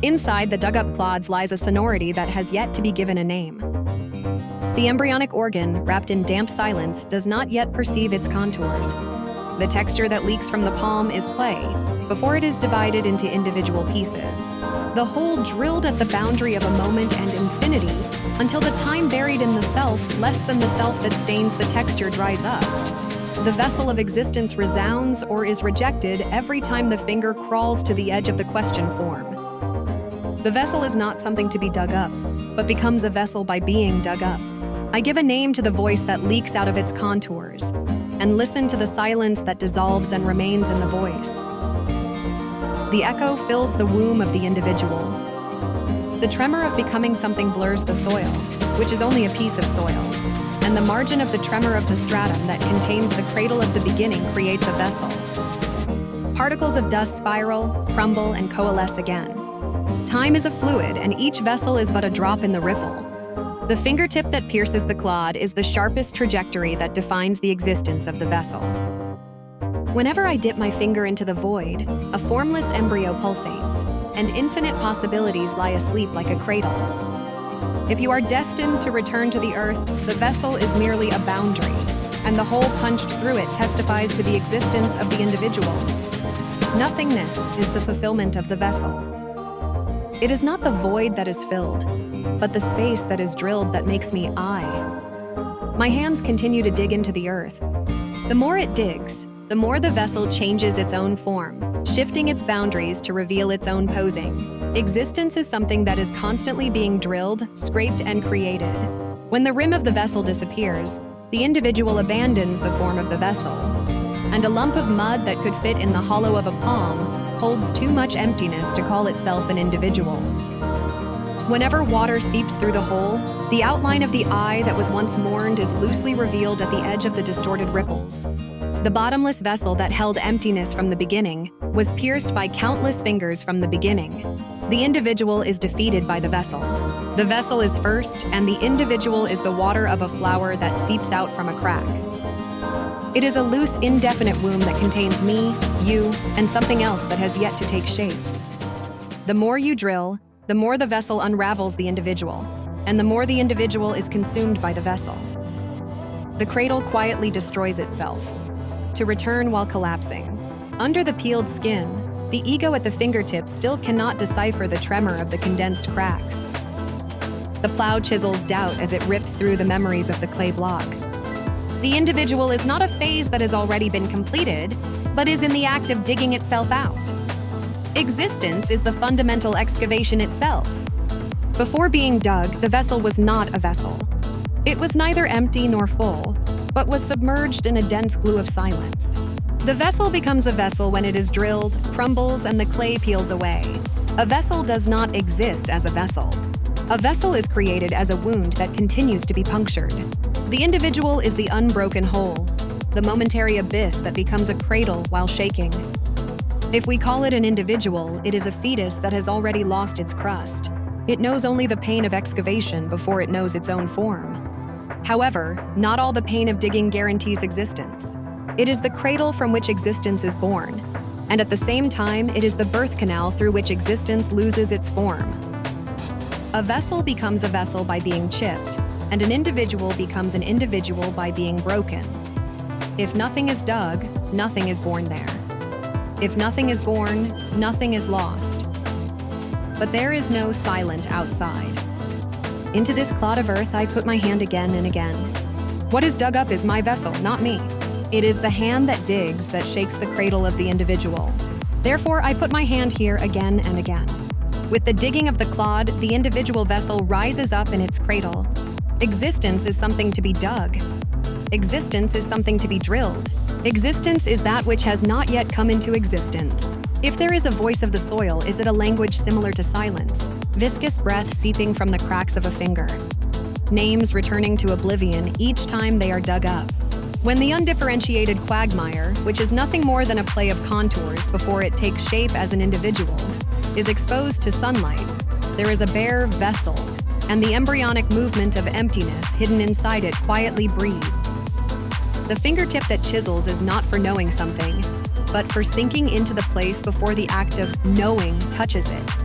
Inside the dug-up clods lies a sonority that has yet to be given a name. The embryonic organ, wrapped in damp silence, does not yet perceive its contours. The texture that leaks from the palm is clay, before it is divided into individual pieces. The whole drilled at the boundary of a moment and infinity, until the time buried in the self, less than the self that stains the texture, dries up. The vessel of existence resounds or is rejected every time the finger crawls to the edge of the question form. The vessel is not something to be dug up, but becomes a vessel by being dug up. I give a name to the voice that leaks out of its contours, and listen to the silence that dissolves and remains in the voice. The echo fills the womb of the individual. The tremor of becoming something blurs the soil, which is only a piece of soil, and the margin of the tremor of the stratum that contains the cradle of the beginning creates a vessel. Particles of dust spiral, crumble, and coalesce again. Time is a fluid, and each vessel is but a drop in the ripple. The fingertip that pierces the clod is the sharpest trajectory that defines the existence of the vessel. Whenever I dip my finger into the void, a formless embryo pulsates, and infinite possibilities lie asleep like a cradle. If you are destined to return to the earth, the vessel is merely a boundary, and the hole punched through it testifies to the existence of the individual. Nothingness is the fulfillment of the vessel. It is not the void that is filled, but the space that is drilled that makes me I. My hands continue to dig into the earth. The more it digs, the more the vessel changes its own form, shifting its boundaries to reveal its own posing. Existence is something that is constantly being drilled, scraped, and created. When the rim of the vessel disappears, the individual abandons the form of the vessel, and a lump of mud that could fit in the hollow of a palm holds too much emptiness to call itself an individual. Whenever water seeps through the hole, the outline of the eye that was once mourned is loosely revealed at the edge of the distorted ripples. The bottomless vessel that held emptiness from the beginning was pierced by countless fingers from the beginning. The individual is defeated by the vessel. The vessel is first, and the individual is the water of a flower that seeps out from a crack. It is a loose, indefinite womb that contains me, you, and something else that has yet to take shape. The more you drill, the more the vessel unravels the individual, and the more the individual is consumed by the vessel. The cradle quietly destroys itself, to return while collapsing. Under the peeled skin, the ego at the fingertips still cannot decipher the tremor of the condensed cracks. The plow chisels doubt as it rips through the memories of the clay block. The individual is not a phase that has already been completed, but is in the act of digging itself out. Existence is the fundamental excavation itself. Before being dug, the vessel was not a vessel. It was neither empty nor full, but was submerged in a dense glue of silence. The vessel becomes a vessel when it is drilled, crumbles, and the clay peels away. A vessel does not exist as a vessel. A vessel is created as a wound that continues to be punctured. The individual is the unbroken hole, the momentary abyss that becomes a cradle while shaking. If we call it an individual, it is a fetus that has already lost its crust. It knows only the pain of excavation before it knows its own form. However, not all the pain of digging guarantees existence. It is the cradle from which existence is born, and at the same time, it is the birth canal through which existence loses its form. A vessel becomes a vessel by being chipped, and an individual becomes an individual by being broken. If nothing is dug, nothing is born there. If nothing is born, nothing is lost. But there is no silent outside. Into this clod of earth I put my hand again and again. What is dug up is my vessel, not me. It is the hand that digs that shakes the cradle of the individual. Therefore, I put my hand here again and again. With the digging of the clod, the individual vessel rises up in its cradle. Existence is something to be dug. Existence is something to be drilled. Existence is that which has not yet come into existence. If there is a voice of the soil, is it a language similar to silence? Viscous breath seeping from the cracks of a finger. Names returning to oblivion each time they are dug up. When the undifferentiated quagmire, which is nothing more than a play of contours before it takes shape as an individual, is exposed to sunlight, there is a bare vessel, and the embryonic movement of emptiness hidden inside it quietly breathes. The fingertip that chisels is not for knowing something, but for sinking into the place before the act of knowing touches it.